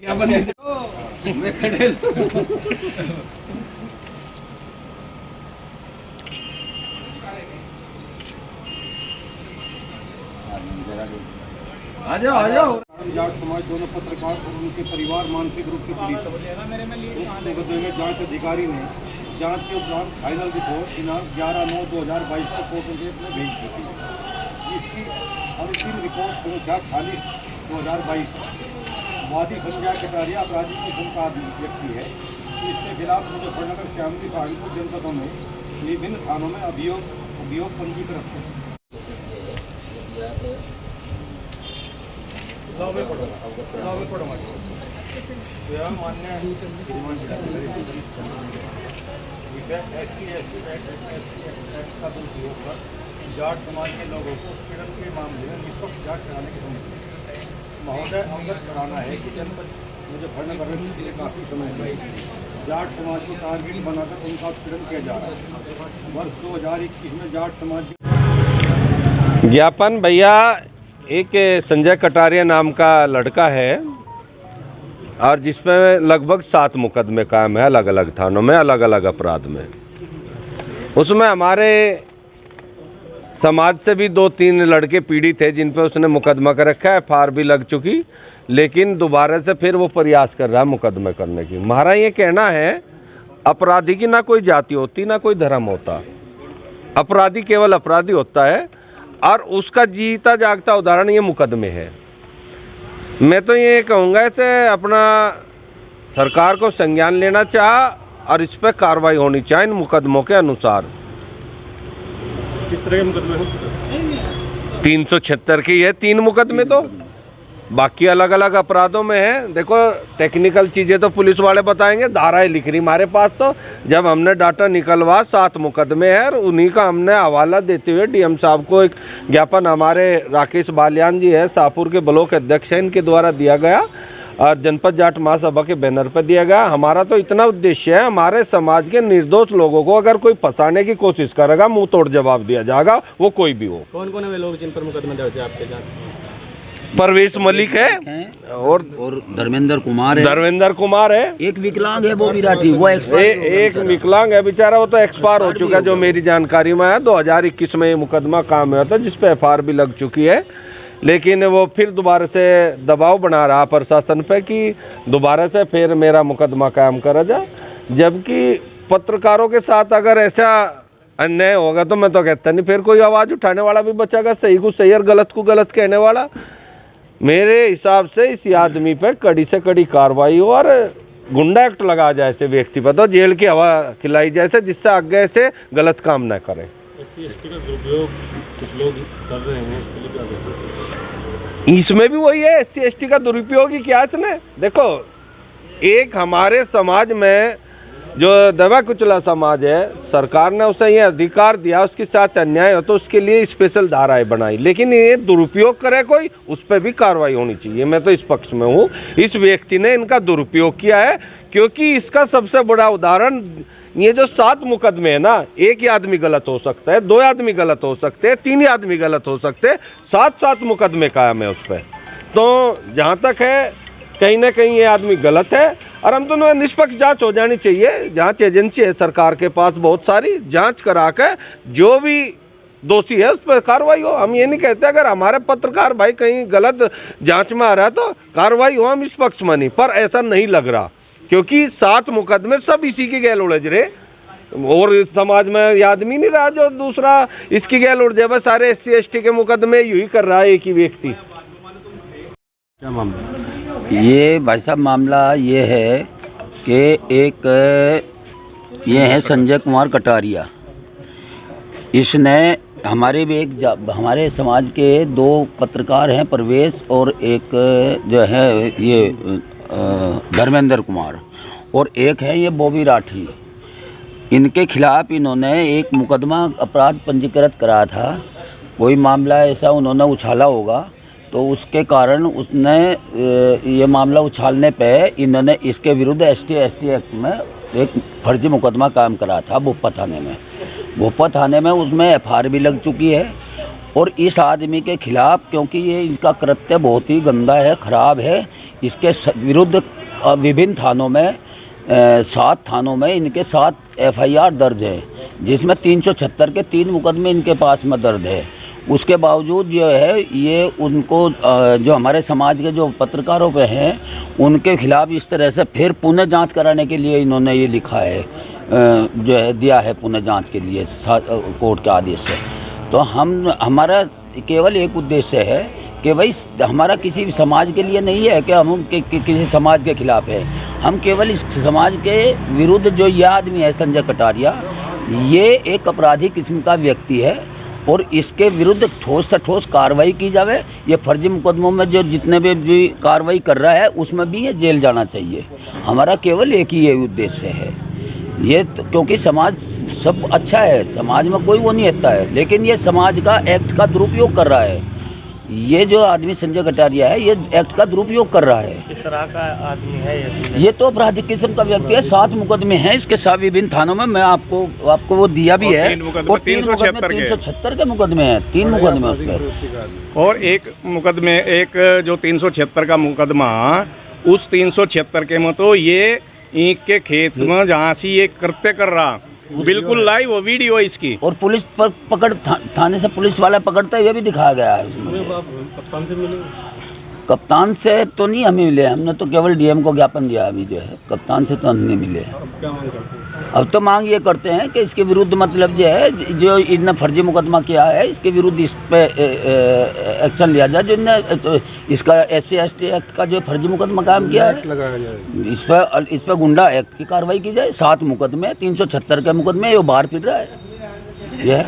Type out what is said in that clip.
क्या बने मैं खड़े आ जाओ। जाट समाज दोनों पत्रकार और उनके परिवार मानसिक रूप से पीड़ित। मुकदमे जांच अधिकारी ने जांच के उपरांत फाइनल रिपोर्ट दिनांक 11/9/2022 को कोर्ट में भेज दी थी। इसकी अंतिम रिपोर्ट संख्या 40/2022 वादी संजय कटारिया अपराधी की शंका व्यक्ति है। इसके खिलाफ मुजफ्फरनगर, शामली, कानपुर जनपदों में विभिन्न थानों में अभियोग पंजीकृत है। मान्य जाट समाज के लोगों को पीड़न के मामले में निष्पक्ष जांच कराने की समस्या महोदय अवगत कराना है कि जनपद मुजफ्फरनगर में काफ़ी समय में जाट समाज को टारगेट बनाकर उनका पीड़न किया जा रहा है। वर्ष 2021 में जाट समाज ज्ञापन भैया एक संजय कटारिया नाम का लड़का है और जिसमें लगभग 7 मुकदमे कायम है अलग अलग थानों में अलग अलग अपराध में। उसमें हमारे समाज से भी 2-3 लड़के पीड़ित थे जिन पर उसने मुकदमा कर रखा है, FIR भी लग चुकी, लेकिन दोबारा से फिर वो प्रयास कर रहा है मुकदमे करने की। हमारा ये कहना है अपराधी की ना कोई जाति होती ना कोई धर्म होता, अपराधी केवल अपराधी होता है और उसका जीता जागता उदाहरण ये मुकदमे है। मैं तो ये कहूँगा इसे अपना सरकार को संज्ञान लेना चाह और इस पर कार्रवाई होनी चाहिए इन मुकदमों के अनुसार। किस तरह के मुकदमे हैं? 376 की है 3 मुकदमे, तो बाकी अलग अलग अपराधों में है। देखो टेक्निकल चीज़ें तो पुलिस वाले बताएंगे, धाराएं लिख रही हमारे पास। तो जब हमने डाटा निकलवा 7 मुकदमे हैं और उन्हीं का हमने हवाला देते हुए DM साहब को एक ज्ञापन हमारे राकेश बालियान जी है शाहपुर के ब्लॉक अध्यक्ष हैं, इनके द्वारा दिया गया और जनपद जाट महासभा के बैनर पर दिया गया। हमारा तो इतना उद्देश्य है हमारे समाज के निर्दोष लोगों को अगर कोई फंसाने की कोशिश करेगा मुंह तोड़ जवाब दिया जाएगा, वो कोई भी हो। कौन कौन है वे लोग जिन पर मुकदमा दर्ज है आपके जांच? परवेश मलिक है और धर्मेंद्र कुमार है। एक विकलांग है वो विराठी, वो एक विकलांग है बेचारा, वो तो एक्सपायर हो चुका है जो मेरी जानकारी में है। 2021 में ये मुकदमा काम हुआ था जिस पे FIR भी लग चुकी है, लेकिन वो फिर दोबारा से दबाव बना रहा प्रशासन पे कि दोबारा से फिर मेरा मुकदमा कायम करा जाए। जबकि पत्रकारों के साथ अगर ऐसा अन्याय होगा तो मैं तो कहता नहीं फिर कोई आवाज़ उठाने वाला भी बचेगा, सही को सही और गलत को गलत कहने वाला। मेरे हिसाब से इस आदमी पे कड़ी से कड़ी कार्रवाई हो और गुंडा एक्ट लगा जाए ऐसे व्यक्ति पर, तो जेल की हवा खिलाई जैसे, जिससे आगे से गलत काम न करे। SC/ST का दुरुपयोग कुछ लोग कर रहे हैं, इसके लिए क्या कहते हैं? इसमें भी वही है, SC/ST का दुरुपयोग ही किया इसने। देखो एक हमारे समाज में जो दबा कुचला समाज है, सरकार ने उसे ये अधिकार दिया, उसके साथ अन्याय हो तो उसके लिए स्पेशल धाराएं बनाई, लेकिन ये दुरुपयोग करे कोई उस पर भी कार्रवाई होनी चाहिए। मैं तो इस पक्ष में हूँ। इस व्यक्ति ने इनका दुरुपयोग किया है क्योंकि इसका सबसे बड़ा उदाहरण ये जो 7 मुकदमे है ना, एक ही आदमी गलत हो सकता है, 2 आदमी गलत हो सकते हैं, 3 ही आदमी गलत हो सकते हैं, 7 मुकदमे कायम है उस पर। तो जहाँ तक है कहीं ना कहीं ये आदमी गलत है और हम दोनों निष्पक्ष जांच हो जानी चाहिए। जांच एजेंसी है सरकार के पास बहुत सारी, जांच करा के जो भी दोषी है उस पर कार्रवाई हो। हम ये नहीं कहते अगर हमारे पत्रकार भाई कहीं गलत जांच में आ रहा है तो कार्रवाई हो, हम इस पक्ष में नहीं, पर ऐसा नहीं लग रहा क्योंकि 7 मुकदमे सब इसी के गैल उलझ रहे और समाज में ये आदमी नहीं रहा जो दूसरा इसकी गैल उड़ जाए। सारे SC/ST के मुकदमे यू ही कर रहा है एक ही व्यक्ति। क्या मामला? ये भाई साहब मामला ये है कि ये है संजय कुमार कटारिया। इसने हमारे समाज के 2 पत्रकार हैं, परवेश और एक जो है ये धर्मेंद्र कुमार, और एक है ये बॉबी राठी। इनके खिलाफ इन्होंने एक मुकदमा अपराध पंजीकृत कराया था। कोई मामला ऐसा उन्होंने उछाला होगा तो उसके कारण उसने ये मामला उछालने पे इन्होंने इसके विरुद्ध ST/ST एक्ट में एक फर्जी मुकदमा कायम करा था भोपा थाने में। भोपा थाने में उसमें FIR भी लग चुकी है और इस आदमी के खिलाफ, क्योंकि ये इनका कृत्य बहुत ही गंदा है, ख़राब है, इसके विरुद्ध विभिन्न थानों में 7 थानों में इनके 7 FIR दर्ज है, जिसमें 376 के 3 मुकदमे इनके पास में दर्ज है। उसके बावजूद जो है ये उनको जो हमारे समाज के जो पत्रकारों पे हैं उनके खिलाफ इस तरह से फिर पुनः जांच कराने के लिए इन्होंने ये लिखा है, जो है दिया है पुनः जांच के लिए कोर्ट के आदेश से। तो हमारा केवल एक उद्देश्य है कि भाई हमारा किसी भी समाज के लिए नहीं है कि हम किसी समाज के खिलाफ है। हम केवल इस समाज के विरुद्ध जो यह आदमी है संजय कटारिया, ये एक अपराधी किस्म का व्यक्ति है और इसके विरुद्ध ठोस से ठोस कार्रवाई की जावे। ये फर्जी मुकदमों में जो जितने भी कार्रवाई कर रहा है उसमें भी ये जेल जाना चाहिए। हमारा केवल एक ही ये उद्देश्य है। ये तो क्योंकि समाज सब अच्छा है, समाज में कोई वो नहीं हटता है, लेकिन ये समाज का एक्ट का दुरुपयोग कर रहा है। ये जो आदमी संजय कटारिया है ये एक्ट का दुरुपयोग कर रहा है। किस तरह का आदमी है ये तो अपराधिक किस्म का व्यक्ति है। 7 मुकदमे हैं इसके 7 विभिन्न थानों में। मैं आपको वो दिया भी है। और 376 के मुकदमे हैं, 3 मुकदमे उस पर। और एक मुकदमे, एक जो 376 का मुकदमा, उस 376 के में तो ये ईंट के खेत में जहाँ से ये कृत्य कर रहा, बिल्कुल लाइव वो वीडियो इसकी। और पुलिस पर पकड़ थाने से पुलिस वाला पकड़ता है, ये भी दिखाया गया है इसमें। कप्तान से मिले? कप्तान से तो नहीं हमें मिले, हमने तो केवल DM को ज्ञापन दिया अभी जो है, कप्तान से तो हम नहीं मिले। क्या मांग करते हैं? अब तो मांग ये करते हैं कि इसके विरुद्ध मतलब जो है, जो इनने फर्जी मुकदमा किया है इसके विरुद्ध इस पे एक्शन लिया जाए। जो इनने इसका SC/ST एक्ट का जो फर्जी मुकदमा कायम किया है इस पर गुंडा एक्ट की कार्रवाई की जाए। 7 मुकदमे, 376 के मुकदमे, ये बाहर फिर रहा है। यह